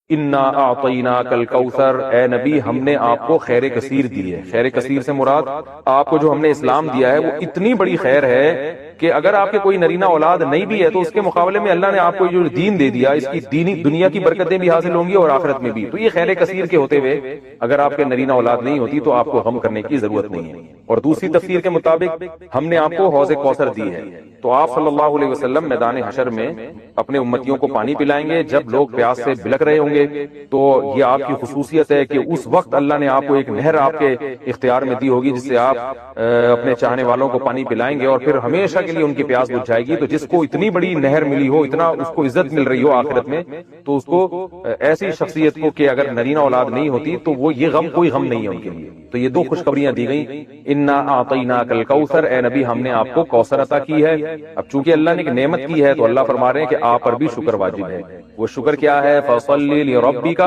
انا اعطیناک الکوثر، اے نبی ہم نے آپ کو خیر کثیر دی ہے۔ خیر کثیر سے مراد آپ کو جو ہم نے اسلام دیا ہے وہ اتنی بڑی خیر ہے کہ اگر آپ کے کوئی نرینہ اولاد نہیں بھی ہے تو اس کے مقابلے میں اللہ نے آپ کو جو دین دے دیا، اس کی دینی دنیا کی برکتیں بھی حاصل ہوں گی اور آخرت میں بھی۔ تو یہ خیر کثیر کے ہوتے ہوئے اگر آپ کے نرینہ اولاد نہیں ہوتی تو آپ کو غم کرنے کی ضرورت نہیں ہے۔ اور دوسری تفسیر کے مطابق ہم نے آپ کو حوض کوثر دی ہے، تو آپ صلی اللہ علیہ وسلم میدان حشر میں اپنے امتیوں کو پانی پلائیں گے۔ جب لوگ پیاس سے بلک رہے ہوں گے تو یہ آپ کی خصوصیت ہے کہ اس وقت اللہ نے آپ کو ایک نہر آپ کے اختیار میں دی ہوگی جس سے آپ اپنے چاہنے والوں کو پانی پلائیں گے اور پھر ہمیشہ کے لیے ان کی پیاس بجھ جائے گی۔ تو جس کو اتنی بڑی نہر ملی ہو، اتنا اس کو عزت مل رہی ہو آخرت میں، تو اس کو ایسی شخصیت کو کہ اگر نرینہ اولاد نہیں ہوتی تو وہ یہ غم کوئی غم نہیں ہے ان کے لیے۔ تو یہ دو خوشخبریاں دی گئیں، انا اعطیناک الکوثر، اے نبی ہم نے آپ کو کوثر عطا کی ہے۔ اب چونکہ اللہ نے ایک نعمت کی ہے تو اللہ فرما رہے ہیں کہ آپ پر بھی شکر واجب ہے۔ وہ شکر کیا ہے؟ فصلی لربک،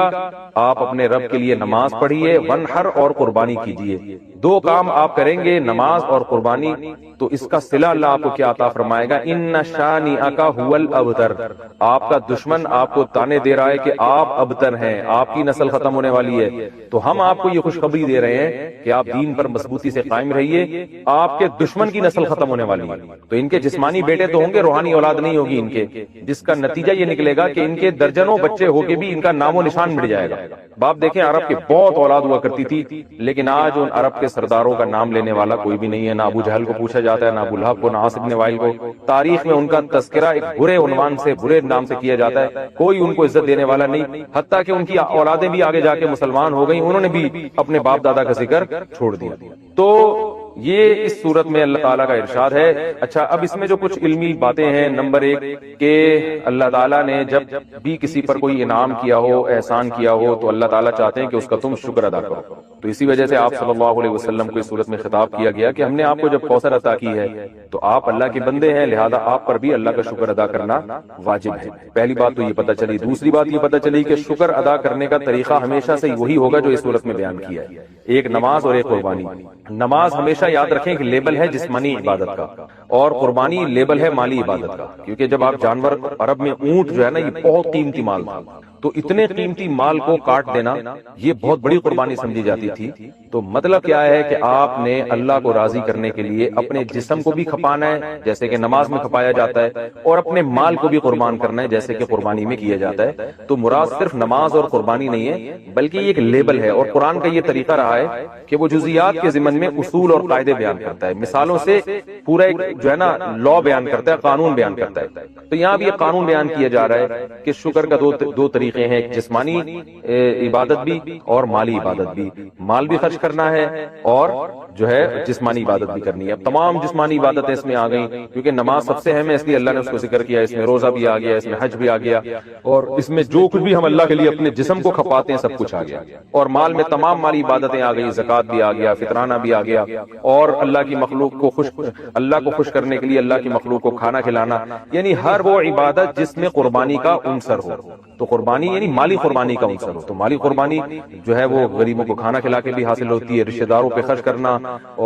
آپ اپنے رب کے لیے نماز پڑھیے، وانحر اور قربانی کیجیے۔ دو کام آپ کریں گے، نماز اور قربانی، تو اس کا صلہ اللہ آپ کو کیا عطا فرمائے گا؟ ان شانئک ھو الابتر، آپ کا دشمن آپ کو تانے دے رہا ہے کہ آپ ابتر ہیں، آپ کی نسل ختم ہونے والی ہے، تو ہم آپ کو یہ خوشخبری دے رہے ہیں کہ آپ دین پر مضبوطی سے قائم رہیے، آپ کے دشمن کی نسل ختم ہونے والی ہے۔ تو ان کے جسمانی بیٹے تو ہوں گے، روحانی اولاد نہیں ہوگی ان کے، جس کا نتیجہ یہ نکلے گا کہ ان کے درجنوں بچے ہو کے بھی ان کا نام و نشان مٹ جائے گا۔ باپ دیکھیں عرب کی بہت اولاد ہوا کرتی تھی، لیکن آج ان عرب کے سرداروں کا نام لینے والا کوئی بھی نہیں ہے، نہ ابو جہل کو پوچھا جاتا ہے، نہ ابو لہب کو، نہ عاص بن وائل کو۔ تاریخ میں ان کا تذکرہ ایک برے عنوان سے، برے نام سے کیا جاتا ہے، کوئی ان کو عزت دینے والا نہیں، حتیٰ کہ ان کی اولادیں بھی آگے جا کے مسلمان ہو گئیں، انہوں نے بھی اپنے باپ دادا کا ذکر چھوڑ دیا۔ تو یہ اس صورت میں اللہ تعالیٰ کا ارشاد ہے۔ اچھا، اب اس میں جو کچھ علمی باتیں ہیں، نمبر ایک کہ اللہ تعالیٰ نے جب بھی کسی پر کوئی انعام کیا ہو، احسان کیا ہو، تو اللہ تعالیٰ چاہتے ہیں کہ اس کا تم شکر ادا کرو۔ تو اسی وجہ سے آپ صلی اللہ علیہ وسلم کو اس صورت میں خطاب کیا گیا کہ ہم نے آپ کو جب کوثر عطا کی ہے تو آپ اللہ کے بندے ہیں، لہذا آپ پر بھی اللہ کا شکر ادا کرنا واجب ہے۔ پہلی بات تو یہ پتہ چلی۔ دوسری بات یہ پتہ چلی کہ شکر ادا کرنے کا طریقہ ہمیشہ سے وہی ہوگا جو اس صورت میں بیان کیا ہے، ایک نماز اور ایک قربانی۔ نماز ہمیشہ یاد رکھیں کہ لیبل ہے جسمانی عبادت کا، اور قربانی لیبل ہے مالی عبادت کا، کیونکہ جب آپ جانور، عرب میں اونٹ جو ہے نا یہ بہت قیمتی مال تھا، تو اتنے قیمتی مال کو کاٹ دینا یہ بہت بڑی قربانی سمجھی جاتی تھی۔ تو مطلب کیا ہے کہ آپ نے اللہ کو راضی کرنے کے لیے اپنے جسم کو بھی کھپانا ہے جیسے کہ نماز میں کھپایا جاتا ہے، اور اپنے مال کو بھی قربان کرنا ہے جیسے کہ قربانی میں کیا جاتا ہے۔ تو مراد صرف نماز اور قربانی نہیں ہے بلکہ یہ ایک لیبل ہے، اور قرآن کا یہ طریقہ رہا ہے کہ وہ جزیات کے ضمن میں اصول اور قاعدے بیان کرتا ہے، مثالوں سے پورا ایک جو ہے نا لا بیان کرتا ہے، قانون بیان کرتا ہے۔ تو یہاں بھی ایک قانون بیان کیا جا رہا ہے کہ شکر کا دو طریقے ہیں، جسمانی عبادت بھی اور مالی عبادت بھی۔ مال بھی خرچ کرنا ہے اور جو ہے جسمانی عبادت بھی کرنی ہے۔ اب تمام جسمانی عبادتیں اس میں آ گئیں، کیونکہ نماز سب سے اہم ہے، اس لیے اللہ نے اس کو ذکر کیا، اس میں روزہ بھی آ گیا، اس میں حج بھی آ گیا، اور اس میں جو کچھ بھی ہم اللہ کے لیے اپنے جسم کو کھپاتے ہیں سب کچھ آ گیا۔ اور مال میں تمام مالی عبادتیں آ گئی، زکوٰۃ بھی آ گیا، فطرانہ بھی آ گیا، اور اللہ کی مخلوق کو خوش کرنے کے لیے اللہ کی مخلوق کو کھانا کھلانا، یعنی ہر وہ عبادت جس میں قربانی کا عنصر ہو۔ تو قربانی یعنی مالی قربانی کا عنصر ہو، تو مالی قربانی جو ہے وہ غریبوں کو کھانا کھلا کے بھی حاصل ہوتی ہے، رشتہ داروں پہ خرچ کرنا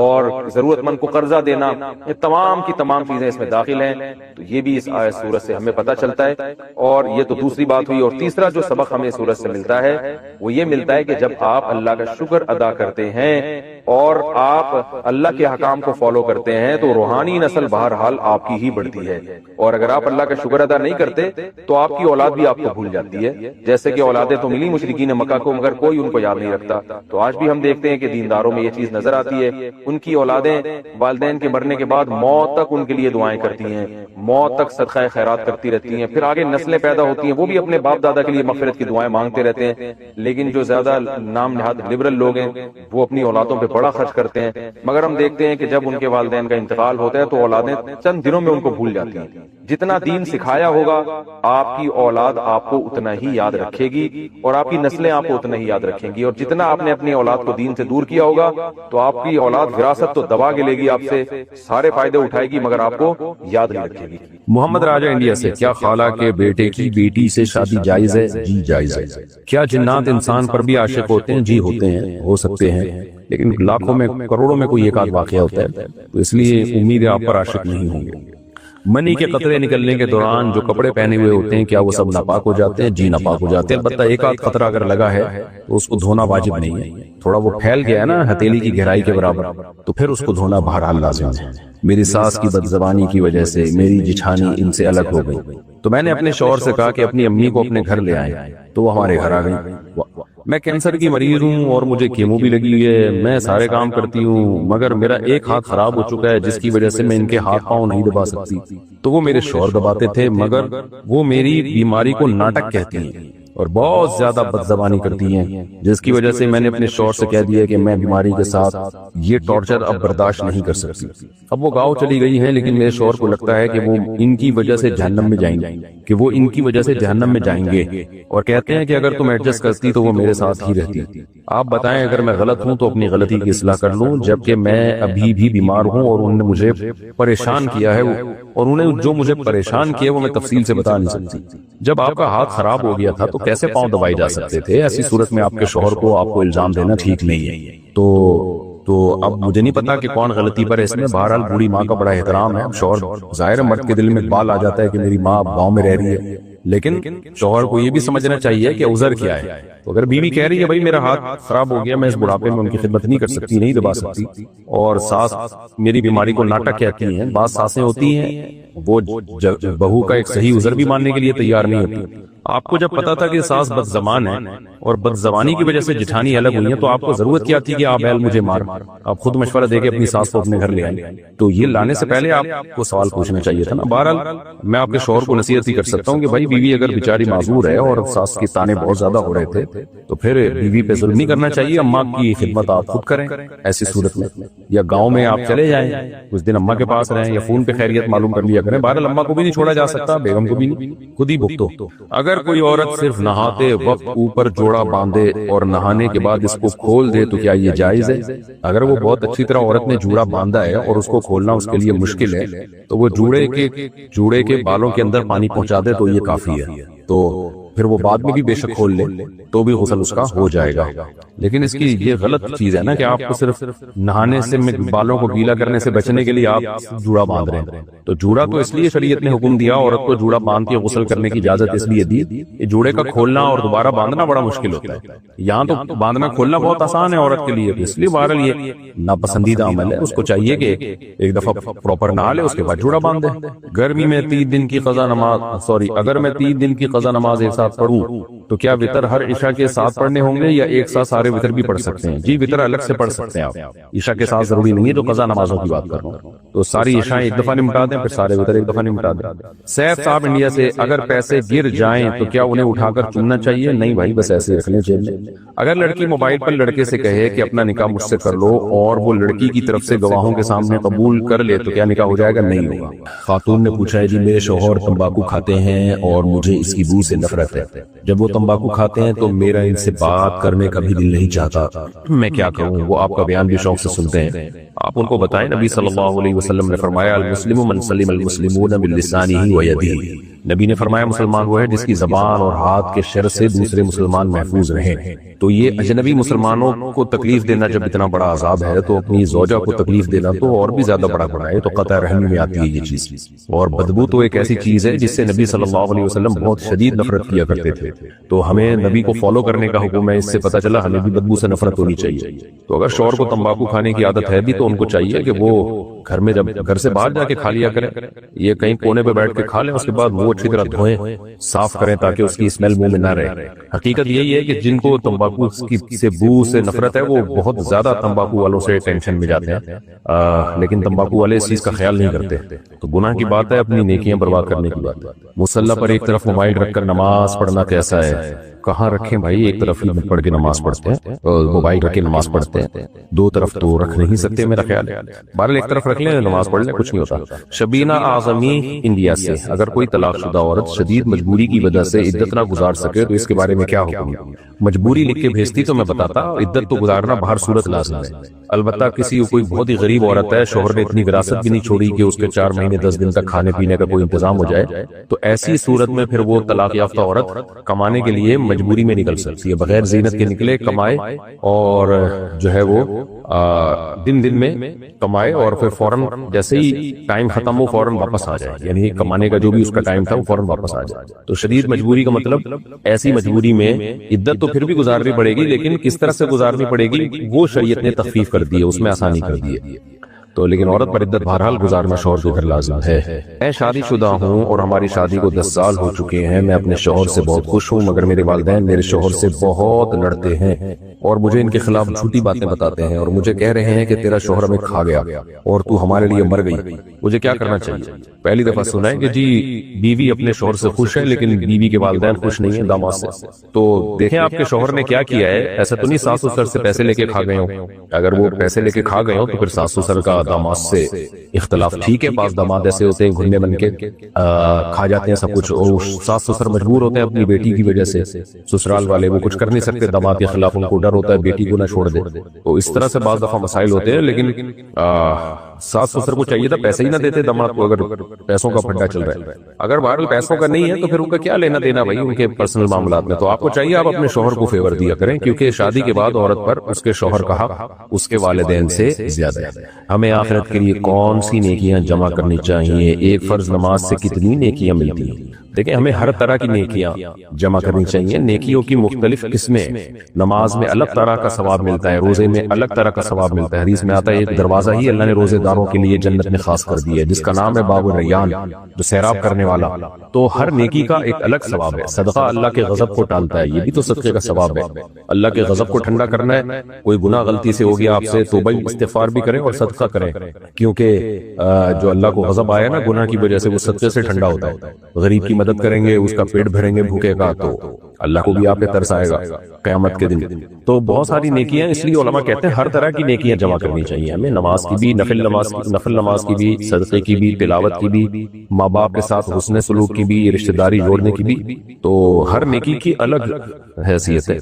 اور ضرورت مند کو قرضہ دینا، یہ تمام کی تمام چیزیں اس میں داخل ہیں۔ تو یہ بھی اس آیت سورت سے ہمیں پتہ چلتا ہے، اور یہ تو دوسری بات ہوئی۔ اور تیسرا جو سبق ہمیں سورت سے ملتا ہے وہ یہ ملتا ہے کہ جب آپ اللہ کا شکر ادا کرتے ہیں اور آپ اللہ کے حکام کو فالو کرتے ہیں تو روحانی نسل بہرحال آپ کی ہی بڑھتی ہے، اور اگر آپ اللہ کا شکر ادا نہیں کرتے تو آپ کی اولاد بھی آپ کو بھول جاتی ہے، جیسے کہ اولادیں تو ملی مشرکین مکہ کو مگر کوئی ان کو یاد نہیں رکھتا۔ تو آج بھی ہم دیکھتے ہیں کہ دینداروں میں یہ چیز نظر آتی ہے، ان کی اولادیں والدین کے مرنے کے بعد موت تک ان کے لیے دعائیں کرتی ہیں، موت تک صدقہ خیرات کرتی رہتی ہیں، پھر آگے نسلیں پیدا ہوتی ہیں وہ بھی اپنے باپ دادا کے لیے مغفرت کی دعائیں مانگتے رہتے ہیں، لیکن جو زیادہ نام نہاد لبرل لوگ ہیں وہ اپنی اولادوں پہ بڑا خرچ کرتے ہیں، مگر ہم دیکھتے ہیں کہ جب ان کے والدین کا انتقال ہوتا ہے تو اولادیں چند دنوں میں ان کو بھول جاتی ہیں۔ جتنا دین سکھایا ہوگا آپ کی اولاد آپ کو اتنا ہی یاد رکھے گی، اور آپ کی نسلیں آپ کو اتنا ہی یاد رکھیں گی، اور جتنا آپ نے اپنی اولاد کو دین سے دور کیا ہوگا تو آپ کی اولاد وراثت تو دبا کے لے گی، آپ سے سارے فائدے اٹھائے گی مگر آپ کو یاد نہیں رکھے گی۔ محمد راجہ انڈیا سے، کیا خالہ کے بیٹے کی بیٹی سے شادی جائز ہے؟ جی جائز ہے۔ کیا جنات انسان پر بھی عاشق ہوتے ہیں؟ جی ہوتے ہیں، ہو سکتے ہیں، لیکن لاکھوں میں کروڑوں میں کوئی ایک آدھ واقعہ ہوتا ہے، تو اس لیے امید ہے آپ پر عاشق نہیں ہوں گے۔ منی کے قطرے نکلنے کے دوران جو کپڑے پہنے ہوئے ہوتے ہیں کیا وہ سب ناپاک ہو جاتے ہیں؟ جی ناپاک ہو جاتے ہیں، البتہ ایک آدھ قطرہ اگر لگا ہے تو اس کو دھونا واجب نہیں ہے، تھوڑا وہ پھیل گیا ہے نا ہتھیلی کی گہرائی کے برابر، تو پھر اس کو دھونا بہرحال لازم ہے۔ میری ساس کی بد زبانی کی وجہ سے میری جیٹھانی ان سے الگ ہو گئی، تو میں نے اپنے شوہر سے کہا کہ اپنی امی کو اپنے گھر لے آئیں، تو وہ ہمارے گھر آ گئی۔ میں کینسر کی مریض ہوں اور مجھے کیمو بھی لگی ہوئی ہے، میں سارے کام کرتی ہوں مگر میرا ایک ہاتھ خراب ہو چکا ہے جس کی وجہ سے میں ان کے ہاتھ پاؤں نہیں دبا سکتی، تو وہ میرے شوہر دباتے تھے مگر وہ میری بیماری کو ناٹک کہتی ہیں اور بہت زیادہ بد زبانی کرتی ہیں، جس کی وجہ سے میں نے اپنے شوہر سے کہہ دیا کہ میں بیماری کے ساتھ یہ ٹارچر اب برداشت نہیں کر سکتی۔ اب وہ گاؤں چلی گئی ہیں لیکن میرے شوہر کو لگتا ہے کہ وہ ان کی وجہ سے جہنم میں جائیں گے، اور کہتے ہیں کہ اگر تم ایڈجسٹ کرتی تو وہ میرے ساتھ ہی رہتی۔ آپ بتائیں اگر میں غلط ہوں تو اپنی غلطی کی اصلاح کر لوں، جبکہ میں ابھی بھی بیمار ہوں اور انہوں نے مجھے پریشان کیا ہے، اور انہیں جو مجھے پریشان کیا وہ میں تفصیل سے بتا نہیں سکتی۔ جب آپ کا ہاتھ خراب ہو گیا تھا تو کیسے پاؤں دبائے جا سکتے تھے؟ ایسی صورت میں آپ کے شوہر کو آپ کو الزام دینا ٹھیک نہیں ہے۔ تو اب مجھے نہیں پتا کہ کون غلطی پر ہے اس میں، بہرحال بوڑھی ماں کا بڑا احترام ہے۔ شوہر ظاہر مرد کے دل میں بال آ جاتا ہے کہ میری ماں گاؤں میں رہ رہی ہے، لیکن شوہر کو یہ بھی سمجھنا چاہیے کہ عذر کیا ہے۔ تو اگر بیوی کہہ رہی ہے بھائی میرا ہاتھ خراب ہو گیا، میں اس بڑھاپے میں ان کی خدمت نہیں کر سکتی، نہیں دبا سکتی، اور ساس میری بیماری کو ناٹک کہتی ہیں، بعض ساسیں ہوتی ہیں وہ بہو کا ایک صحیح عذر بھی ماننے کے لیے تیار نہیں ہوتی۔ آپ کو جب پتا تھا کہ ساس بد زبان ہے اور بد زبانی کی وجہ سے جٹھانی الگ ہوئی ہیں تو آپ کو ضرورت کیا تھی کہ آپ اہل مجھے مار، آپ خود مشورہ دے کے اپنی ساس کو اپنے گھر لے آئیں؟ تو یہ لانے سے پہلے آپ کو سوال پوچھنا چاہیے تھا نا۔ بہرحال میں آپ کے شوہر کو نصیحت ہی کر سکتا ہوں کہ بھائی بیوی اگر بیچاری معذور ہے اور ساس کی تانے بہت زیادہ ہو رہے تھے تو پھر بیوی پہ ظلم نہیں کرنا چاہیے، اماں کی خدمت آپ خود کریں ایسی صورت میں، یا گاؤں میں آپ چلے جائیں کچھ دن اماں کے پاس رہیں یا فون پہ خیریت معلوم کر لیا کریں۔ بہرحال اماں کو بھی نہیں چھوڑا جا سکتا، بیگم کو بھی نہیں، خود ہی بھگتو۔ اگر کوئی عورت صرف نہاتے وقت اوپر جوڑا باندھے اور نہانے کے بعد اس کو کھول دے تو کیا یہ جائز ہے؟ اگر وہ بہت اچھی طرح عورت نے جوڑا باندھا ہے اور اس کو کھولنا اس کے لیے مشکل ہے تو وہ جوڑے کے بالوں کے اندر پانی پہنچا دے تو یہ کافی ہے، تو پھر وہ بعد میں بھی بے شک کھول لے تو بھی غسل اس کا ہو جائے گا۔ لیکن اس کی یہ غلط چیز ہے نا کہ آپ کو صرف نہانے سے بالوں کو گیلا کرنے سے بچنے کے لیے آپ جوڑا باندھ رہے ہیں۔ تو جوڑا تو اس لیے شریعت نے حکم دیا عورت کو جوڑا باندھ کے غسل کرنے کی اجازت اس لیے دی، یہ جوڑے کا کھولنا اور دوبارہ باندھنا بڑا مشکل ہوتا ہے، یہاں تو باندھنا کھولنا بہت آسان ہے عورت کے لیے، اس لیے بہرحال یہ ناپسندیدہ عمل ہے، اس کو چاہیے کہ ایک دفعہ پراپر نہا لے اس کے بعد جوڑا باندھ دے۔ گرمی میں 3 دن کی قضا نماز اگر میں 3 دن کی قضا نماز ایک ساتھ پڑھوں تو کیا وتر ہر عشاء کے ساتھ پڑھنے ہوں گے یا ایک ساتھ سارے وتر بھی پڑھ سکتے ہیں؟ جی وتر الگ سے پڑھ سکتے ہیں آپ، عشاء کے ساتھ ضروری نہیں ہے، جو قضا نمازوں کی بات کر رہا ہوں تو ساری عشاء ایک دفعہ نمٹا دیں، پھر سارے وتر ایک دفعہ نمٹا دیں۔ سیف صاحب انڈیا سے، اگر پیسے گر جائیں تو کیا انہیں اٹھا کر چننا چاہیے؟ نہیں بھائی، بس ایسے رکھ لیں جیب میں۔ اگر لڑکی موبائل پر لڑکے سے کہے کہ اپنا نکاح مجھ سے کر لو اور وہ لڑکی کی طرف سے گواہوں کے سامنے قبول کر لے تو کیا نکاح ہو جائے گا؟ نہیں ہوگا۔ خاتون نے پوچھا ہے جی میرے شوہر تمباکو کھاتے ہیں اور مجھے اس کی بو سے نفرت ہے، جب وہ تمباکو کھاتے ہیں تو میرا ان سے بات کرنے کا بھی دل نہیں چاہتا، میں کیا کروں؟ وہ آپ کا بیان بھی شوق سے سنتے ہیں، آپ ان کو بتائیں نبی صلی اللہ علیہ وسلم نے فرمایا المسلم من سلم المسلمون من لسانہ ویدہ، نبی نے فرمایا مسلمان وہ ہے جس کی زبان اور ہاتھ کے شر سے دوسرے مسلمان محفوظ رہیں۔ تو یہ اجنبی مسلمانوں کو تکلیف دینا جب اتنا بڑا عذاب ہے تو اپنی زوجہ کو تکلیف دینا تو اور بھی زیادہ بڑا ہے، تو قطع رحمی میں آتی ہے یہ چیز۔ اور بدبو تو ایک ایسی چیز ہے جس سے نبی صلی اللہ علیہ وسلم بہت شدید نفرت کیا کرتے تھے، تو ہمیں نبی کو فالو کرنے کا حکم ہے، اس سے پتہ چلا ہمیں بھی بدبو سے نفرت ہونی چاہیے۔ تو اگر شوہر کو تمباکو کھانے کی عادت ہے بھی تو ان کو چاہیے کہ وہ گھر میں جب گھر سے باہر جا کے کھا لیا کریں، یہ کہیں کونے پہ بیٹھ کے کھا لیں، اس کے بعد وہ اچھی طرح دھوئیں، صاف کریں تاکہ اس کی اسمیل منہ میں نہ رہے۔ حقیقت یہی ہے کہ جن کو تمباکو سے بو سے نفرت ہے وہ بہت زیادہ تمباکو والوں سے ٹینشن میں جاتے ہیں، لیکن تمباکو والے اس چیز کا خیال نہیں کرتے، تو گناہ کی بات ہے، اپنی نیکیاں برباد کرنے کی بات ہے۔ مصلی پر ایک طرف موبائل رکھ کر نماز پڑھنا کیسا ہے؟ کہاں رکھیں بھائی، ایک طرف ہی پڑھ کے نماز پڑھتے ہیں، موبائل رکھ کے نماز پڑھتے ہیں، دو طرف تو رکھ نہیں سکتے میرا خیال ہے، بہرحال ایک طرف رکھ لیں نماز پڑھ لیں، کچھ نہیں ہوتا۔ شبینہ اعظمی انڈیا سے، اگر کوئی طلاق شدہ عورت شدید مجبوری کی وجہ سے عدت نہ گزار سکے تو اس کے بارے میں کیا حکم ہے؟ مجبوری لکھ کے بھیجتی تو میں بتاتا، عدت تو گزارنا باہر صورت لازم ہے۔ البتہ کسی کوئی بہت ہی غریب عورت ہے، شوہر نے اتنی وراثت بھی نہیں چھوڑی کہ اس کے 4 مہینے 10 دن تک کھانے پینے کا کوئی انتظام ہو جائے، تو ایسی صورت میں پھر وہ طلاق یافتہ عورت کمانے کے لیے مجبوری میں نکل سکتی ہے، بغیر زینت کے نکلے، کمائے اور جو ہے وہ دن میں کمائے اور پھر فوراً جیسے ہی ٹائم ختم ہو فوراً واپس آ جائے، یعنی کمانے کا جو بھی اس کا ٹائم تھا وہ فوراً واپس آ جائے۔ تو شدید مجبوری کا مطلب ایسی مجبوری میں عدت تو پھر بھی گزارنی پڑے گی، لیکن کس طرح سے گزارنی پڑے گی وہ شریعت نے تخفیف کر دی ہے، اس میں آسانی کر دی ہے۔ تو لیکن عورت پر عدت بہرحال گزارنا شوہر کے گھر لازم ہے۔ میں شادی شدہ ہوں اور ہماری شادی کو 10 سال ہو چکے ہیں، میں اپنے شوہر سے بہت خوش ہوں، مگر میرے والدین میرے شوہر سے بہت لڑتے ہیں اور مجھے ان کے خلاف جھوٹی باتیں بتاتے ہیں اور مجھے کہہ رہے ہیں کہ تیرا شوہر ہمیں کھا گیا اور تو ہمارے لیے مر گئی، مجھے کیا کرنا چاہیے؟ پہلی دفعہ سنا ہے کہ جی بیوی اپنے شوہر سے خوش ہے لیکن بیوی کے والدین خوش نہیں ہیں داماد سے۔ تو دیکھیں آپ کے شوہر نے کیا کیا ہے، ایسا تو نہیں ساس سسر سے پیسے لے کے کھا گئے ہوں، اگر وہ پیسے لے کے کھا گئے ہوں تو پھر ساس سسر کا داماد سے اختلاف ٹھیک ہے، بعض داماد ایسے ہوتے ہیں گھننے بن کے کھا جاتے ہیں سب کچھ، اور ساس سسر مجبور ہوتے ہیں اپنی بیٹی کی وجہ سے، سسرال والے وہ کچھ کر نہیں سکتے داماد کے خلاف، ان کو ڈر ہوتا ہے بیٹی کو نہ چھوڑ دے، تو اس طرح سے بعض دفعہ مسائل ہوتے ہیں۔ لیکن ساس سسر کو چاہیے تھا پیسے ہی نہ دیتے داماد کو، اگر پیسوں کا پھڈا چل رہا ہے، اگر بہرحال پیسوں کا نہیں ہے تو پھر ان کا کیا لینا دینا بھائی ان کے پرسنل معاملات میں۔ تو آپ کو چاہیے آپ اپنے شوہر کو فیور دیا کریں، کیونکہ شادی کے بعد عورت پر اس کے شوہر کا حق اس کے والدین سے زیادہ ہے۔ ہمیں آخرت کے لیے کون سی نیکیاں جمع کرنی چاہیے؟ ایک فرض نماز سے کتنی نیکیاں ملتی ہیں؟ دیکھیں ہمیں ہر طرح کی نیکیاں جمع کرنی چاہیے، نیکیوں کی مختلف قسمیں، نماز میں الگ طرح کا ثواب ملتا ہے، روزے میں الگ طرح کا ثواب ملتا ہے، حدیث میں آتا ہے ایک دروازہ ہی اللہ نے روزے داروں کے لیے جنت میں خاص کر دیا ہے جس کا نام ہے باب الریان، جو سیراب کرنے والا۔ تو ہر نیکی کا ایک الگ ثواب ہے۔ صدقہ اللہ کے غضب کو ٹالتا ہے، یہ بھی تو صدقے کا ثواب ہے، اللہ کے غضب کو ٹھنڈا کرنا ہے۔ کوئی گناہ غلطی سے ہو گیا آپ سے تو بھائی استغفار بھی کریں اور صدقہ کریں، کیونکہ جو اللہ کو غضب آیا نا گناہ کی وجہ سے وہ صدقے سے ٹھنڈا ہوتا ہے۔ غریب کی مدد کریں گے، اس کا پیٹ بھریں گے بھوکے کا، تو اللہ کو بھی آپ پہ ترس آئے گا قیامت کے دن۔ تو بہت ساری نیکیاں، اس لیے علماء کہتے ہیں ہر طرح کی نیکیاں جمع کرنی چاہیے ہمیں، نماز کی بھی، نفل نماز کی بھی، صدقے کی بھی، تلاوت کی بھی، ماں باپ کے ساتھ حسن سلوک کی بھی، رشتہ داری جوڑنے کی بھی۔ تو ہر نیکی کی الگ حیثیت ہے۔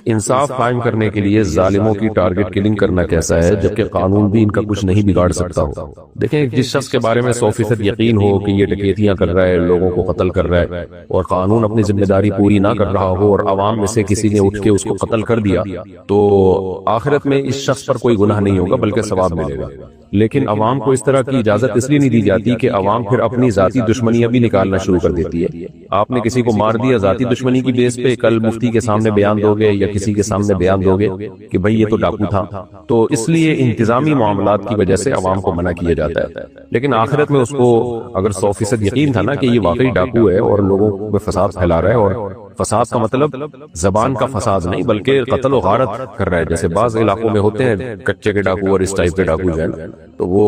انصاف قائم کرنے کے لیے ظالموں کی ٹارگٹ کلنگ کرنا کیسا ہے جبکہ قانون بھی ان کا کچھ نہیں بگاڑ سکتا ہو؟ دیکھیں جس شخص کے بارے میں 100% یقین ہو کہ یہ ڈکیتیاں کر رہا ہے، لوگوں کو قتل کر رہا ہے اور قانون اپنی ذمہ داری پوری نہ کر رہا ہو اور عوام میں سے کسی نے اٹھ کے اس کو قتل کر دیا، تو آخرت میں اس شخص پر کوئی گناہ نہیں ہوگا بلکہ ثواب ملے گا۔ لیکن عوام کو اس طرح کی اجازت اس لیے نہیں دی جاتی کہ عوام پھر اپنی ذاتی دشمنیاں بھی نکالنا شروع کر دیتی ہے۔ آپ نے کسی کو مار دیا ذاتی دشمنی کی بیس پہ، کل مفتی کے سامنے بیان دو گے یا کسی کے سامنے بیان دو گے کہ بھائی یہ تو ڈاکو تھا، تو اس لیے انتظامی معاملات کی وجہ سے عوام کو منع کیا جاتا ہے۔ لیکن آخرت میں اس کو اگر 100% یقین تھا نا کہ یہ واقعی ڈاکو ہے اور لوگوں میں فساد پھیلا رہا ہے، اور فساد کا مطلب زبان کا فساد نہیں بلکہ قتل و غارت کر رہا ہے، جیسے بعض علاقوں میں ہوتے ہیں کچے کے ڈاکو اور اس ٹائپ کے ڈاکو جو ہے، تو وہ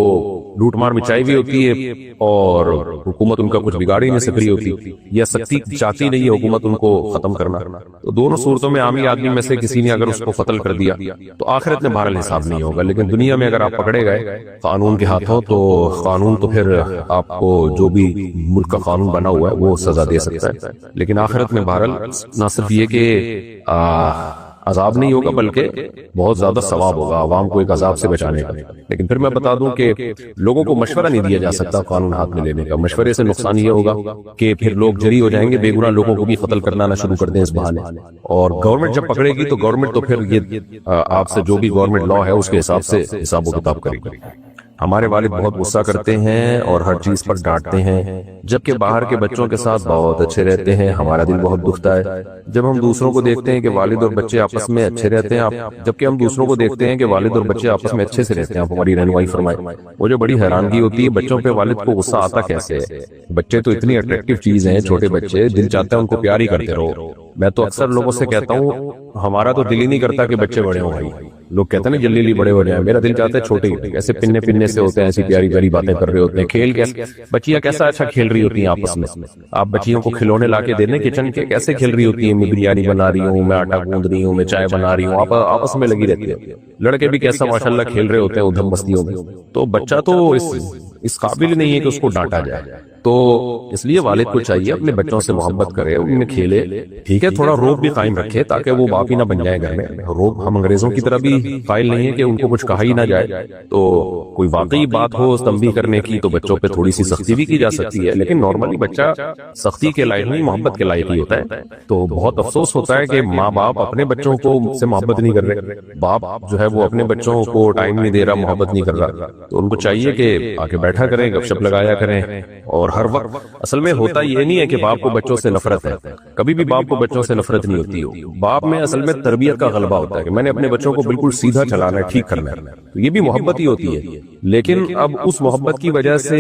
لوٹ مار مچائی بھی ہوتی ہے اور حکومت ان کا کچھ بگاڑ ہی نہیں سک رہی ہوتی، یا سختی چاہتی نہیں ہے حکومت ان کو ختم کرنا۔ تو دونوں صورتوں میں عامی آدمی میں سے کسی نے اگر اس کو قتل کر دیا تو آخرت میں بہرحال حساب نہیں ہوگا، لیکن دنیا میں اگر آپ پکڑے گئے قانون کے ہاتھوں تو قانون تو پھر آپ کو جو بھی ملک کا قانون بنا ہوا ہے وہ سزا دے سکتا ہے، لیکن آخرت میں بہرحال نہ صرف یہ کہ عذاب نہیں ہوگا بلکہ بہت زیادہ ثواب ہوگا عوام کو ایک عذاب سے بچانے کا۔ لیکن پھر میں بتا دوں کہ لوگوں کو مشورہ نہیں دیا جا سکتا قانون ہاتھ میں لینے کا، مشورے سے نقصان یہ ہوگا کہ پھر لوگ جری ہو جائیں گے، بے گناہ لوگوں کو بھی قتل کرنا نہ شروع کر دیں اس بہانے، اور گورنمنٹ جب پکڑے گی تو گورنمنٹ تو پھر یہ آپ سے جو بھی گورنمنٹ لا ہے اس کے حساب سے حساب و کتاب کرے گی۔ ہمارے والد بہت غصہ کرتے ہیں اور ہر چیز پر ڈانٹتے ہیں، جبکہ باہر کے بچوں کے ساتھ بہت اچھے رہتے ہیں، ہمارا دل بہت دکھتا ہے جب ہم دوسروں کو دیکھتے ہیں کہ والد اور بچے آپس میں اچھے رہتے ہیں، جبکہ ہم دوسروں کو دیکھتے ہیں کہ والد اور بچے آپس میں اچھے سے رہتے ہیں۔ آپ ہماری رہنمائی فرمائیں۔ مجھے بڑی حیرانگی ہوتی ہے بچوں پہ والد کو غصہ آتا کیسے ہے؟ بچے تو اتنی اٹریکٹیو چیز ہیں، چھوٹے بچے، دل چاہتا ہے ان کو پیار ہی کرتے رہو۔ میں تو اکثر لوگوں سے کہتا ہوں ہمارا تو دل ہی نہیں کرتا کہ بچے بڑے ہوں، بھائی لوگ کہتے ہیں نا جلدی جلدی بڑے ہو جائیں، میرا دل چاہتا ہے چھوٹے ہی، ایسے پننے پننے سے ہوتے ہیں، ایسی پیاری پیاری باتیں کر رہے ہوتے ہیں، کھیل کیسے بچیاں کیسا اچھا کھیل رہی ہوتی ہیں آپس میں، آپ بچیوں کو کھلونے لا کے دینے کچن کے کیسے کھیل رہی ہوتی ہیں، میں بریانی بنا رہی ہوں، میں آٹا گوندھ رہی ہوں، میں چائے بنا رہی ہوں، آپ آپس میں لگی رہتی ہے۔ لڑکے بھی کیسا ماشاءاللہ کھیل رہے ہوتے ہیں ادھم مستیوں میں۔ تو بچہ تو اس قابل نہیں ہے کہ اس کو ڈانٹا جائے، تو اس لیے والد کو چاہیے اپنے بچوں سے محبت کرے، ان میں کھیلے، ٹھیک ہے تھوڑا روب بھی قائم رکھے تاکہ وہ باپ ہی نہ بن جائے گھر میں۔ روب ہم انگریزوں کی طرح بھی قائل نہیں ہے کہ ان کو کچھ کہا ہی نہ جائے، تو کوئی واقعی بات ہو تنبیہ کرنے کی تو بچوں پہ تھوڑی سی سختی بھی کی جا سکتی ہے، لیکن نارملی بچہ سختی کے لائق نہیں، محبت کے لائق ہی ہوتا ہے۔ تو بہت افسوس ہوتا ہے کہ ماں باپ اپنے بچوں کو سے محبت نہیں کر رہے، باپ جو ہے وہ اپنے بچوں کو ٹائم نہیں دے رہا، محبت نہیں کر رہا، تو ان کو چاہیے کہ آ کے بیٹھا کریں، گپ شپ لگایا کریں۔ اور ہر وقت اصل میں ہوتا یہ نہیں ہے کہ باپ کو بچوں سے نفرت ہے، کبھی بھی باپ کو بچوں سے نفرت نہیں ہوتی ہو، باپ میں اصل میں تربیت کا غلبہ ہوتا ہے کہ میں نے اپنے بچوں کو بالکل سیدھا چلانا ہے، ٹھیک کرنا ہے، تو یہ بھی محبت ہی ہوتی ہے۔ لیکن اب اس محبت کی وجہ سے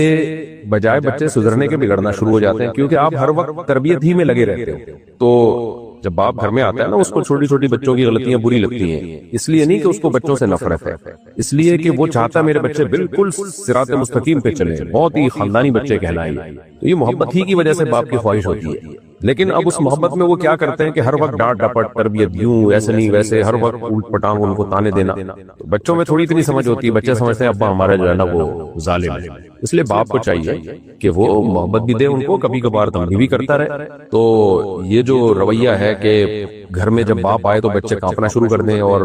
بجائے بچے سدھرنے کے بگڑنا شروع ہو جاتے ہیں، کیونکہ آپ ہر وقت تربیت ہی میں لگے رہتے ہو۔ تو جب باپ گھر میں آتا ہے نا، اس کو چھوٹی چھوٹی بچوں کی غلطیاں بری لگتی ہیں، اس لیے نہیں کہ اس کو بچوں سے نفرت ہے، اس لیے کہ وہ چاہتا ہے میرے بچے بالکل صراط مستقیم پہ چلیں، بہت ہی خاندانی بچے کہلائیں، تو یہ محبت ہی کی وجہ سے باپ کی خواہش ہوتی ہے۔ لیکن اب اس محبت میں وہ کیا کرتے ہیں کہ ہر وقت ڈانٹ ڈپٹ، تربیت یوں ایسے نہیں ویسے، ہر وقت الٹ پٹانگ ان کو تانے دینا، تو بچوں میں تھوڑی اتنی سمجھ ہوتی ہے، بچے سمجھتے ہیں ابا ہمارا جو ہے نا وہ ظالم ہے، اس لیے باپ کو چاہیے کہ وہ محبت بھی دے ان کو، کبھی کبھار تنبیہ بھی کرتا رہے۔ تو یہ جو رویہ ہے کہ گھر میں جب باپ آئے تو بچے کانپنا شروع کر دیں اور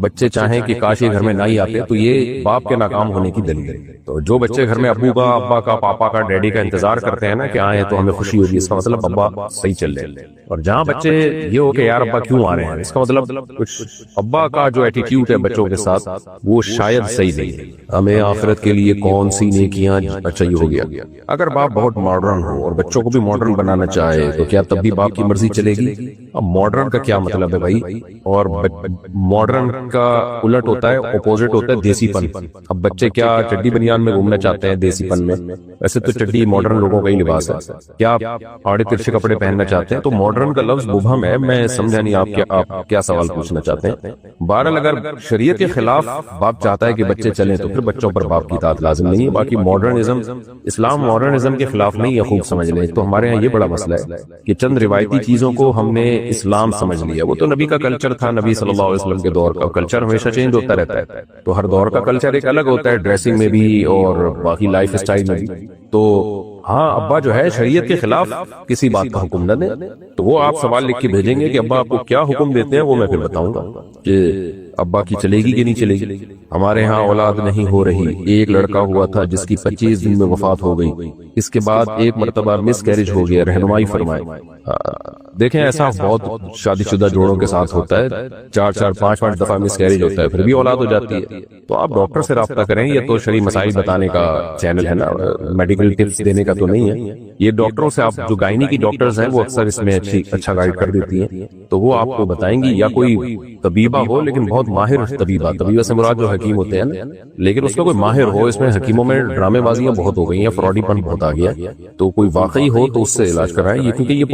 بچے چاہیں کہ کاش یہ گھر میں نہ ہی آتے، تو یہ باپ کے ناکام ہونے کی دلیل ہے۔ تو جو بچے گھر میں ابو کا، ابا کا، پاپا کا، ڈیڈی کا انتظار کرتے ہیں نا کہ آئے تو ہمیں خوشی ہوگی، اس کا مطلب ابا صحیح چل رہے، اور جہاں بچے یہ ہو کہ یار ابا کیوں آ رہے ہیں، اس کا مطلب کچھ ابا کا جو ایٹیٹیوڈ ہے بچوں کے ساتھ وہ شاید صحیح نہیں ہے۔ ہمیں آخرت کے لیے کون سی نیکیاں، اچھا یہ ہو گیا۔ اگر باپ بہت ماڈرن ہو اور بچوں کو بھی ماڈرن بنانا چاہے تو کیا تب بھی باپ کی مرضی چلے گی؟ اب ماڈرن کا کیا مطلب ہے بھائی؟ اور ماڈرن کا الٹ ہوتا ہے، اپوزٹ ہوتا ہے دیسی پن۔ اب بچے کیا چڈی بنیان میں گھومنا چاہتے ہیں دیسی پن میں؟ ویسے تو چڈی ماڈرن لوگوں کا ہی لباس ہے، کیا آپ آڑے ترچھے کپڑے پہننا چاہتے ہیں؟ تو ماڈرن کا لفظ مبہم ہے، میں سمجھا نہیں آپ کیا سوال پوچھنا چاہتے ہیں۔ بہرحال اگر شریعت کے خلاف باپ چاہتا ہے کہ بچے چلیں تو پھر بچوں پر باپ کی اطاعت لازم نہیں ہے۔ باقی ماڈرنزم، اسلام ماڈرنزم کے خلاف نہیں ہے، خوب سمجھ لیں۔ تو ہمارے ہاں یہ بڑا مسئلہ ہے کہ چند روایتی چیزوں کو ہم نے اسلام سمجھ لیا، وہ تو نبی کا کلچر تھا، نبی صلی اللہ علیہ وسلم کے دور کا کلچر ہمیشہ چینج ہوتا رہتا ہے، تو ہر دور کا کلچر ایک الگ ہوتا ہے، ڈریسنگ میں بھی اور باقی لائف اسٹائل میں بھی۔ تو ہاں ابا جو ہے شریعت کے خلاف کسی بات کا حکم نہ دیں، تو وہ آپ سوال لکھ کے بھیجیں گے کہ ابا آپ کو کیا حکم دیتے ہیں، وہ میں پھر بتاؤں گا کہ ابا کی چلے گی کہ نہیں چلے گی۔ ہمارے ہاں اولاد نہیں ہو رہی، ایک لڑکا ہوا تھا جس کی 25 دن میں وفات ہو گئی، اس کے بعد ایک مرتبہ مس کیریج ہو گیا، رہنمائی فرمائے۔ دیکھیں ایسا بہت شادی شدہ جوڑوں کے ساتھ ہوتا ہے، 4 5 دفعہ مس کیریج ہوتا ہے، پھر بھی اولاد ہو جاتی ہے۔ تو آپ ڈاکٹر سے رابطہ کریں، یہ تو شرعی مسائل بتانے کا چینل ہے نا، میڈیکل ٹپس دینے کا تو نہیں ہے۔ یہ ڈاکٹروں سے، آپ جو گائنی کی ڈاکٹرز ہیں وہ اکثر اس میں اچھا گائیڈ کر دیتی ہیں، تو وہ آپ کو بتائیں گی، یا کوئی طبیبہ ہو لیکن بہت ماہر طبیبہ سے مراد جو حکیم ہوتے ہیں، لیکن اس کا کوئی ماہر ہو۔ اس میں حکیموں میں ڈرامے بازیاں بہت ہو گئی ہیں، فراڈی پن بہت آ گیا، تو کوئی واقعی ہو تو اس سے علاج کرائیں، یہ کیونکہ یہ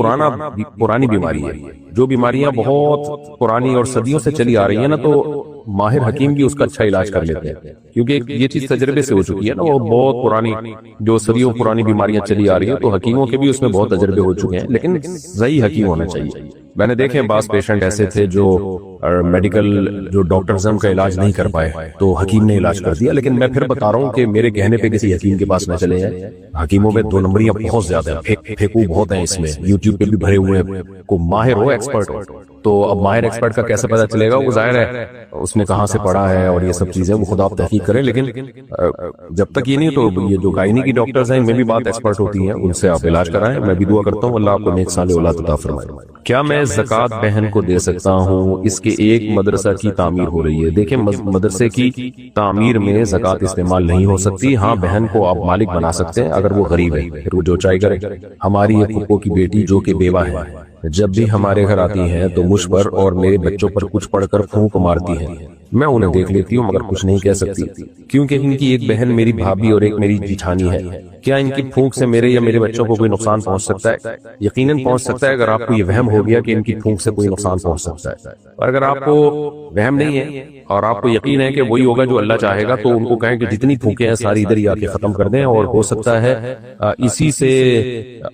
پرانی بیماری ہے۔ جو بیماریاں بہت پرانی اور صدیوں سے چلی آ رہی ہیں نا، تو ماہر حکیم بھی اس کا اچھا علاج کر لیتے ہیں، کیونکہ یہ چیز تجربے سے ہو چکی ہے نا، وہ بہت پرانی جو صدیوں پرانی بیماریاں چلی آ رہی ہیں، تو حکیموں کے بھی اس میں بہت تجربے ہو چکے ہیں، لیکن صحیح حکیم ہونا چاہیے۔ میں نے دیکھے بعض پیشنٹ ایسے تھے جو میڈیکل جو ڈاکٹرزم کا علاج نہیں کر پائے تو حکیم نے علاج کر دیا، لیکن میں پھر بتا رہا ہوں کہ میرے کہنے پہ کسی حکیم کے پاس نہ چلے جائیں۔ حکیموں میں 2 نمبریاں بہت زیادہ ہیں، پھیکو بہت ہیں اس میں، یوٹیوب پہ بھی بھرے ہوئے ہیں، کو ماہر ہو، ایکسپرٹ ہو۔ تو اب ماہر ایکسپرٹ کا کیسے پتا چلے گا؟ وہ ظاہر ہے اس نے کہاں سے پڑھا ہے اور یہ سب چیزیں، وہ خود آپ تحقیق کریں، لیکن جب تک یہ نہیں تو یہ جو گائنی کی ڈاکٹرز ہیں ان میں بھی بات ایکسپرٹ ہوتی ہیں، ان سے آپ علاج کرائیں۔ میں بھی دعا کرتا ہوں اللہ آپ کو نیک صالح اولاد عطا فرمائے۔ کیا میں زکوٰۃ بہن کو دے سکتا ہوں؟ اس کے ایک مدرسہ کی تعمیر ہو رہی ہے۔ دیکھیں مدرسے کی تعمیر میں زکوٰۃ استعمال نہیں ہو سکتی، ہاں بہن کو آپ مالک بنا سکتے ہیں اگر وہ غریب ہے، پھر وہ جو چاہے کرے۔ ہماری ایک پھپھو کی بیٹی جو کہ بیوہ ہے، جب بھی ہمارے گھر آتی ہیں تو مجھ پر اور میرے بچوں پر کچھ پڑھ کر پھونک مارتی ہے۔ میں انہیں دیکھ لیتی ہوں مگر کچھ نہیں کہہ سکتی، کیونکہ ان کی ایک بہن میری بھابھی اور ایک میری جیٹھانی ہے۔ کیا ان کی پھونک سے میرے یا میرے بچوں کو کوئی نقصان پہنچ سکتا ہے؟ یقیناً پہنچ سکتا ہے، اگر آپ کو یہ وہم ہو گیا کہ ان کی پھونک سے کوئی نقصان پہنچ سکتا ہے۔ اور اگر آپ کو وہم نہیں ہے اور آپ کو یقین ہے کہ وہی ہوگا جو اللہ چاہے گا، تو ان کو کہیں کہ جتنی پھونکیں ہیں ساری ادھر ہی آ کے ختم کر دیں، اور ہو سکتا ہے اسی سے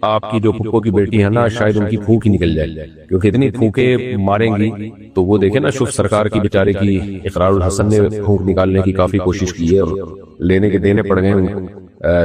آپ کی جو پھپھو کی بیٹی ہے نا، شاید ان کی پھونک ہی نکل جائے، کیونکہ اتنی پھونکیں ماریں گی تو وہ دیکھیں نا، شوف سرکار کی بیچارے کی اقرار الحسن نے پھونک نکالنے کی کافی کوشش کی ہے اور لینے کے دینے پڑ گئے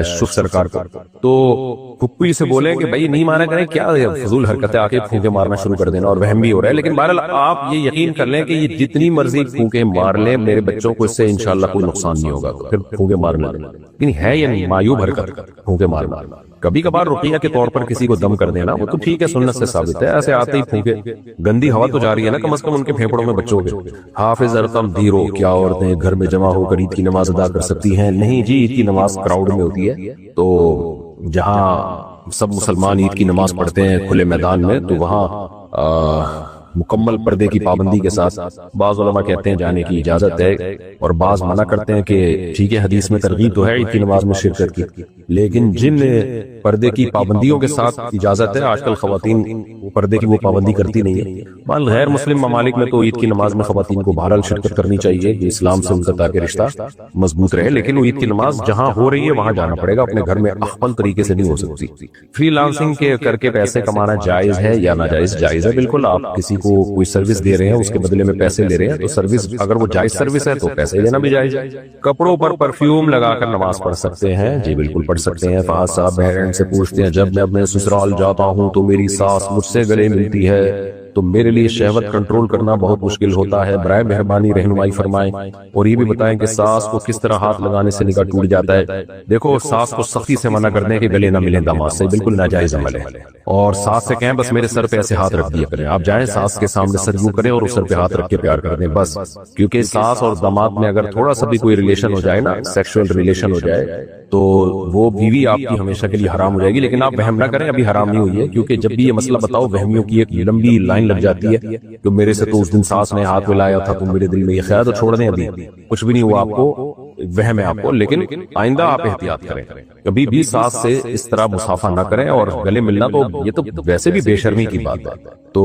شف سرکار کو. تو پھپھی سے بولے کہ بھائی نہیں مانا کریں، کیا فضول حرکتیں آ کے پھونکے مارنا شروع کر دینا، اور وہم بھی ہو رہا ہے. لیکن بہرحال آپ یہ یقین کر لیں کہ یہ جتنی مرضی پھونکے مار لیں، میرے بچوں کو اس سے انشاءاللہ کوئی نقصان نہیں ہوگا. پھر پھونکے مارنا لیکن ہے یہ معیوب حرکت پھونکے مارنا. کبھی کبھار رقیہ کے طور پر کسی کو دم کر دینا وہ تو ٹھیک ہے، سنت سے ثابت ہے. ایسے آتے ہی پھونکے، گندی ہوا تو جا رہی ہے نا کم از کم ان کے پھیپڑوں میں بچوں کے. حافظ ارقم دیرو، کیا عورتیں گھر میں جمع ہو کر عید کی نماز ادا کر سکتی ہیں؟ نہیں جی، عید کی نماز کراؤڈ میں ہوتی ہے. تو جہاں سب مسلمان عید کی نماز پڑھتے ہیں کھلے میدان میں، تو وہاں مکمل پردے کی پابندی کے ساتھ بعض علماء کہتے ہیں جانے کی اجازت ہے، اور بعض منع کرتے ہیں کہ ٹھیک ہے حدیث میں ترغیب تو ہے عید کی نماز میں شرکت کی، لیکن جن پردے کی پابندیوں کے ساتھ اجازت ہے، آج کل خواتین پردے کی وہ پابندی کرتی نہیں ہے. بال غیر مسلم ممالک میں تو عید کی نماز میں خواتین کو بہرحال شرکت کرنی چاہیے کہ اسلام سے ان کا تاکہ رشتہ مضبوط رہے. لیکن وہ عید کی نماز جہاں ہو رہی ہے وہاں جانا پڑے گا، اپنے گھر میں اخفل طریقے سے نہیں ہو سکتی. فری لانسنگ کے کر کے پیسے کمانا جائز ہے یا ناجائز؟ جائز ہے بالکل. آپ کسی کو کوئی سروس دے رہے ہیں، اس کے بدلے میں پیسے لے رہے ہیں، تو سروس اگر وہ جائز سروس ہے تو پیسے لینا بھی جائز ہے. کپڑوں پر پرفیوم لگا کر نماز پڑھ سکتے ہیں؟ جی بالکل پڑھ سکتے ہیں. فہد صاحب بہن سے پوچھتے ہیں جب میں اپنے سسرال جاتا ہوں تو میری ساس مجھ سے گلے ملتی ہے تو میرے لیے شہوت کنٹرول کرنا بہت مشکل ہوتا ہے، برائے مہربانی رہنمائی فرمائیں، اور یہ بھی بتائیں کہ ساس کو کس طرح ہاتھ لگانے سے نکاح ٹوٹ جاتا ہے. دیکھو ساس کو سختی سے منع کر دیں کہ گلے نہ ملیں داماد سے، بالکل ناجائز عمل ہے. اور ساس سے کہیں بس میرے سر پہ ایسے ہاتھ رکھ دیا کریں، آپ جائیں ساس کے سامنے سر یوں کریں اور اس سر پہ ہاتھ رکھ کے پیار کر دیں بس. کیونکہ ساس اور داماد میں اگر تھوڑا سا بھی کوئی ریلیشن ہو جائے نا، سیکشل ریلیشن ہو جائے، تو وہ بیوی آپ کی ہمیشہ کے لیے حرام ہو جائے گی. لیکن آپ وہم نہ کریں، ابھی حرام نہیں ہوئی ہے، کیونکہ جب بھی یہ مسئلہ بتاؤ وہمیوں کی ایک لمبی لائن لگ جاتی ہے کہ میرے سے تو اس دن ساس نے ہاتھ ملایا تھا تو میرے دل میں یہ خیال، تو چھوڑ دیں، ابھی کچھ بھی نہیں ہوا، آپ کو وہم ہے آپ کو. لیکن آئندہ آپ احتیاط کریں، کبھی بھی ساس سے اس طرح مصافحہ نہ کریں. اور گلے ملنا تو یہ تو ویسے بھی بے شرمی کی بات ہے، تو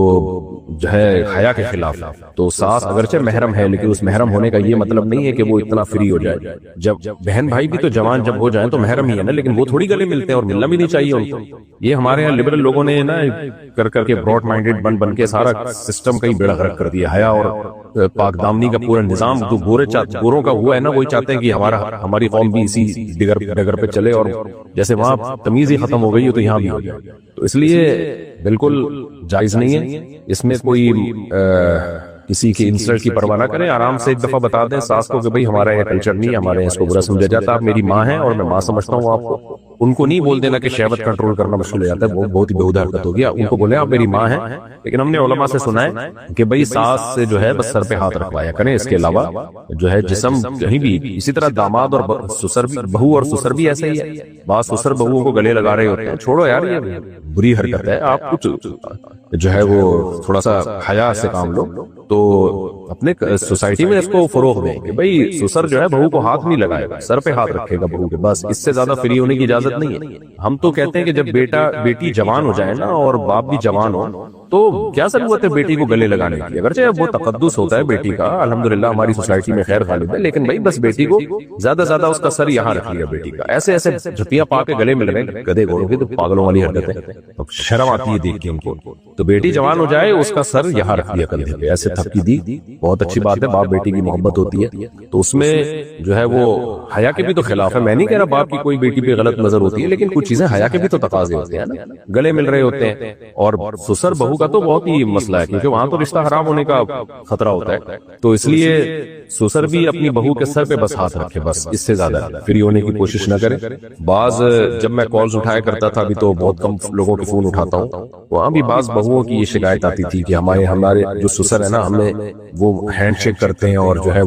جو ہے حیا کے خلاف. تو ساس اگرچہ محرم ہے، لیکن اس محرم ہونے کا یہ مطلب نہیں ہے کہ وہ اتنا فری ہو جائے. جب بہن بھائی بھی تو جوان جب ہو جائیں تو محرم ہی ہے نا، لیکن وہ تھوڑی گلے ملتے ہیں اور ملنا بھی نہیں چاہیے ان کو. یہ ہمارے یہاں لبرل لوگوں نے نا کر کے براڈ مائنڈیڈ بن کے سارا سسٹم کا ہی بیڑا غرق کر دیا. حیا اور پاک دامنی کا پورا نظام جو گوروں کا ہوا ہے نا، وہی چاہتے ہیں کہ ہماری قوم بھی اسی ڈگر پہ چلے، اور جیسے وہاں تمیز ہی ختم ہو گئی ہے تو یہاں بھی ہو جائے. تو اس لیے بالکل جائز نہیں ہے. اس میں کوئی کسی کی انسلٹ کی پرواہ نہ کریں، آرام سے ایک دفعہ بتا دیں ساس کو کہ بھائی ہمارا یہ کلچر نہیں ہے، ہمارے اس کو برا سمجھا جاتا ہے، آپ میری ماں ہیں اور میں ماں سمجھتا ہوں آپ کو. ان کو نہیں بول دینا کہ شہوت کنٹرول کرنا مشکل ہو جاتا ہے، وہ بہت ہی بےہودہ حرکت ہو گیا. ان کو بولیں آپ میری ماں ہیں. لیکن ہم نے علماء سے سنا ہے کہ بھائی ساس سے جو ہے بس سر پہ ہاتھ رکھوایا کریں، اس کے علاوہ جو ہے جسم کہیں بھی. اسی طرح داماد اور سسر بھی، بہو اور سسر بھی ایسے ہی ہے. بعض سسر بہوؤں کو گلے لگا رہے ہوتے ہیں، چھوڑو یار یہ بری حرکت ہے. آپ کچھ جو ہے وہ تھوڑا سا حیا سے کام لو. تو اپنے سوسائٹی میں اس کو فروغ دیں کہ بھائی سسر جو ہے بہو کو ہاتھ نہیں لگائے گا، سر پہ ہاتھ رکھے گا بہو کے، بس اس سے زیادہ فری ہونے کی اجازت نہیں ہے. ہم تو کہتے ہیں کہ جب بیٹی جوان ہو جائے نا اور باپ بھی جوان ہو تو کیا ضرورت ہے بیٹی کو گلے لگانے کی. اگرچہ وہ تقدس ہوتا ہے بیٹی کا، الحمدللہ ہماری سوسائٹی میں خیر غالب ہے، لیکن بھائی بس بیٹی کو زیادہ زیادہ اس کا سر یہاں رکھ لیا بیٹی کا. ایسے جھپیاں پا کے گلے مل رہے ہیں گدھے گھوڑوں کی، تو پاگلوں والی حرکت ہے، شرم آتی ہے دیکھ کے ان کو. تو بیٹی جوان ہو جائے اس کا سر یہاں رکھ لیا کندھے پہ، ایسے تھپکی دی، بہت اچھی بات ہے. باپ بیٹی کی محبت ہوتی ہے تو اس میں جو ہے وہ حیا کے بھی تو خلاف ہے. میں نہیں کہہ رہا باپ کی کوئی بیٹی پہ غلط نظر ہوتی ہے، لیکن کچھ چیزیں حیا کے بھی تو تقاضے ہوتے ہیں نا. گلے مل رہے ہوتے ہیں. اور سسر بہو کا تو بہت ہی مسئلہ ہے، کیونکہ وہاں تو رشتہ حرام ہونے کا خطرہ ہوتا ہے. تو اس لیے سسر بھی اپنی بہو کے سر پہ بس ہاتھ رکھے، بس اس سے زیادہ فری ہونے کی کوشش نہ کرے. بعض جب میں کالز اٹھایا کرتا تھا، ابھی تو بہت کم لوگوں کے فون اٹھاتا ہوں، وہاں بھی بعض بہوؤں کی یہ شکایت آتی تھی کہ ہمارے جو سسر ہے نا، ہمیں وہ ہینڈ شیک کرتے ہیں اور جو ہے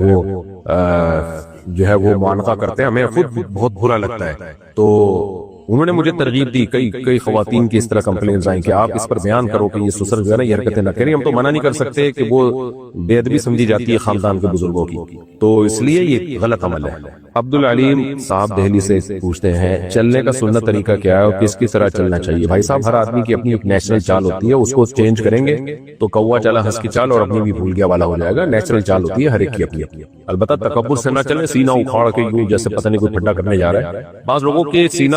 وہ معانقہ کرتے ہیں، ہمیں خود بہت برا لگتا ہے. تو انہوں نے مجھے ترغیب دی، کئی خواتین کی اس طرح کمپلینز آئیں کہ آپ اس پر بیان کرو کہ یہ سسر جو ہے نا یہ حرکتیں نہ کریں. ہم تو منع نہیں کر سکتے کہ وہ بے ادبی سمجھی جاتی ہے خاندان کے بزرگوں کی، تو اس لیے یہ غلط عمل ہے. عبدالعلیم صاحب دہلی سے پوچھتے ہیں چلنے کا سنت طریقہ کیا ہے اور کس طرح چلنا چاہیے؟ بھائی صاحب ہر آدمی کی اپنی ایک نیچرل چال ہوتی ہے، اس کو چینج کریں گے تو کوا چلا ہنس کی چال اور اپنی بھی بھول گیا والا ہو جائے گا. نیچرل چال ہوتی ہے ہر ایک کی اپنی. البتہ تکبر سے نہ چلیں، سینہ اکھاڑ کے یوں جیسے پتہ نہیں کوئی پھڈا کرنے جا رہا ہے. بعض لوگوں کے سینہ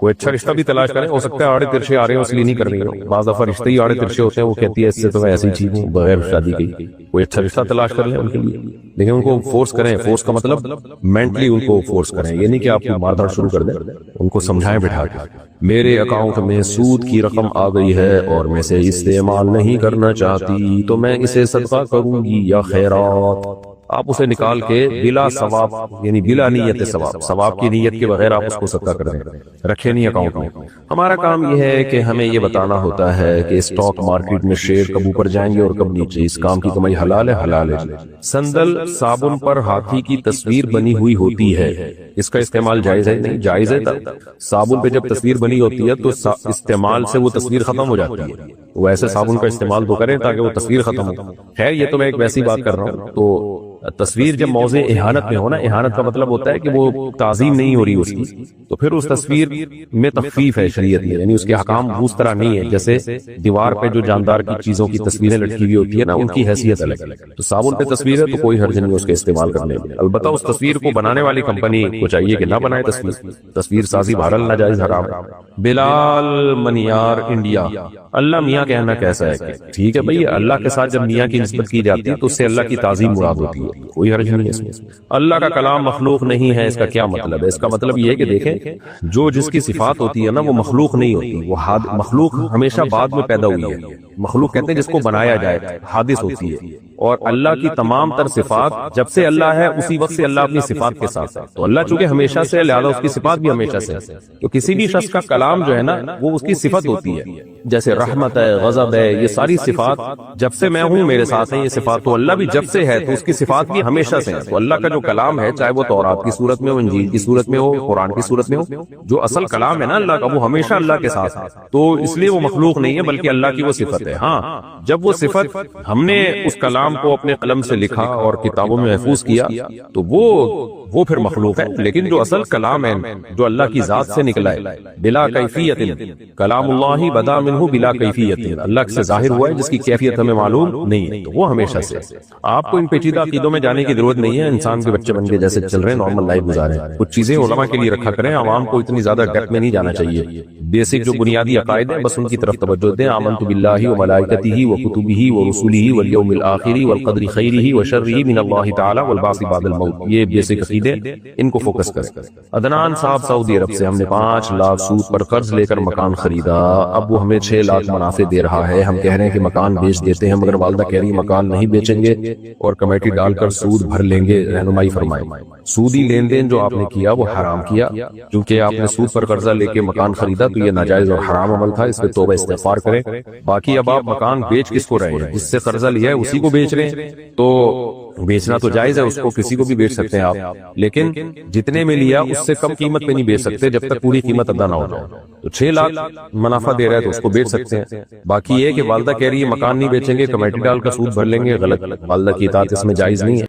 کوئی اچھا رشتہ بھی تلاش کریں، ہو سکتا ہے آڑے ترچھے آ رہے ہیں اس لیے نہیں کر رہی ہو، بعض دفعہ رشتے ہی آڑے ترچھے ہوتے ہیں، وہ کہتی ہے اس سے تو میں ایسی چیز ہوں بغیر شادی کی، کوئی اچھا رشتہ تلاش کر لیں ان کے لیے، لیکن ان کو فورس کریں، فورس کا مطلب مینٹلی ان کو فورس کریں، یہ نہیں کہ آپ مار دھاڑ شروع کر دیں، ان کو سمجھائیں بٹھا کے میرے اکاؤنٹ میں سود کی رقم آ گئی ہے اور میں اسے استعمال نہیں کرنا چاہتی، تو میں اسے صدقہ کروں گی یا خیرات؟ آپ اسے نکال کے بلا ثواب یعنی بلا نیت ثواب کی نیت کے بغیر آپ اس کو صدقہ کر دیں، رکھے نہیں اکاؤنٹ میں۔ ہمارا کام یہ ہے کہ ہمیں یہ بتانا ہوتا ہے کہ اسٹاک مارکیٹ میں شیئر کب اوپر جائیں گے اور کب نیچے، اس کام کی کمائی حلال ہے حلال ہے۔ سندل صابن پر ہاتھی کی تصویر بنی ہوئی ہوتی ہے، اس کا استعمال جائز ہے؟ نہیں جائز ہے۔ صابن پہ جب تصویر بنی ہوتی ہے تو استعمال سے وہ تصویر ختم ہو جاتی ہے، وہ ایسے صابن کا استعمال تو کریں تاکہ وہ تصویر ختم ہو۔ خیر یہ تو میں ایک ویسی بات کر رہا ہوں، تو تصویر جب موضع اہانت میں ہونا، اہانت کا مطلب ہوتا ہے کہ وہ تعظیم نہیں ہو رہی اس کی، تو پھر اس تصویر میں تخفیف ہے شریعت میں، یعنی اس کے احکام اس طرح نہیں ہے جیسے دیوار پہ جو جاندار کی چیزوں کی تصویریں لٹکی ہوئی ہوتی ہے نا، ان کی حیثیت الگ ہے۔ تو صابن پہ تصویر ہے تو کوئی حرج نہیں اس کے استعمال کرنے میں، البتہ اس تصویر کو بنانے والی کمپنی کو چاہیے کہ نہ بنائے تصویر سازی بہرحال ناجائز حرام۔ بلال منیار انڈیا، اللہ میاں کہنا کیسا ہے کہ ٹھیک ہے بھئی، اللہ کے ساتھ جب میاں کی نسبت کی جاتی ہے تو اس سے اللہ کی تعظیم مراد ہوتی ہے، کوئی حرج نہیں ہے اس میں۔ اللہ کا کلام مخلوق نہیں ہے، اس کا کیا مطلب ہے؟ اس کا مطلب یہ ہے کہ دیکھیں جو جس کی صفات ہوتی ہے نا وہ مخلوق نہیں ہوتی، وہ مخلوق ہمیشہ بعد میں پیدا ہوئی ہے، مخلوق کہتے ہیں جس کو بنایا جائے، حادث ہوتی ہے، اور اللہ کی تمام تر صفات جب سے اللہ ہے اسی وقت سے اللہ اپنی صفات کے ساتھ ہے، تو اللہ چونکہ ہمیشہ سے لہذا اس کی صفات بھی ہمیشہ سے ہے، تو کسی بھی شخص کا کلام جو ہے نا وہ اس کی صفت ہوتی ہے، جیسے رحمت ہے، غضب ہے، یہ ساری صفات جب سے میں ہوں میرے ساتھ ہیں یہ صفات، تو اللہ بھی جب سے ہے تو اس کی صفات بھی ہمیشہ سے ہیں۔ تو اللہ کا جو کلام ہے چاہے وہ تورات کی صورت میں ہو، انجیل کی صورت میں ہو، قرآن کی صورت میں ہو، جو اصل کلام ہے نا اللہ کا وہ ہمیشہ اللہ کے ساتھ ہے، تو اس لیے وہ مخلوق نہیں ہے بلکہ اللہ کی وہ صفت ہے۔ ہاں جب وہ صفت ہم نے اس کلام کو اپنے قلم سے لکھا اور کتابوں میں محفوظ کیا تو وہ پھر مخلوق ہے، لیکن جو اصل کلام ہے جو اللہ کی ذات سے نکلا ہے بلا کیفیت، کلام اللہ بدا منہ بلا کیفیت، اللہ سے ظاہر ہوا ہے جس کی کیفیت ہمیں معلوم نہیں ہے، تو وہ ہمیشہ سے۔ آپ کو ان پیچیدہ عقیدوں میں جانے کی ضرورت نہیں ہے، انسان کے بچے بن کے جیسے چل رہے ہیں نارمل لائف گزاریں، کچھ چیزیں علماء کے لیے رکھا کریں، عوام کو اتنی زیادہ ڈیپتھ میں نہیں جانا چاہیے، بیسک جو بنیادی عقائد ہیں بس ان کی طرف توجہ دیں، آمنت باللہ وملائکتہ وکتبہ ورسلہ والیوم الآخر والقدر خیرہ وشرہ من اللہ تعالی والبعث بعد الموت، یہ بیسک عقیدے ان کو فوکس کریں۔ عدنان صاحب سعودی عرب سے، ہم نے 5 لاکھ سود پر قرض لے کر مکان خریدا، اب وہ ہمیں 6 لاکھ منافع دے رہا ہے، ہم کہہ رہے ہیں کہ مکان بیچ دیتے ہیں مگر والدہ کہہ رہی مکان نہیں بیچیں گے اور کمیٹی ڈال کر سود بھر لیں گے، رہنمائی فرمائیں۔ سودی لین دین جو آپ نے کیا وہ حرام کیا، کیونکہ آپ نے سود پر قرضہ لے کے مکان خریدا تو یہ ناجائز اور حرام عمل تھا، اس پہ توبہ استغفار کریں۔ باقی اب آپ مکان بیچ کس کو رہے ہیں؟ جس سے قرضہ لیا ہے اسی کو بیچ رہے ہیں، تو بیچنا تو جائز ہے، اس کو کسی کو بھی بیچ سکتے ہیں آپ، لیکن جتنے میں لیا اس سے کم قیمت پہ نہیں بیچ سکتے جب تک پوری قیمت ادا نہ ہو جائے۔ تو 6 لاکھ منافع دے رہا ہے تو اس کو بیچ سکتے ہیں۔ باقی یہ کہ والدہ کہہ رہی ہے مکان نہیں بیچیں گے، کمیٹی ڈال کر سود بھر لیں گے، غلط، والدہ کی اطاعت اس میں جائز نہیں ہے۔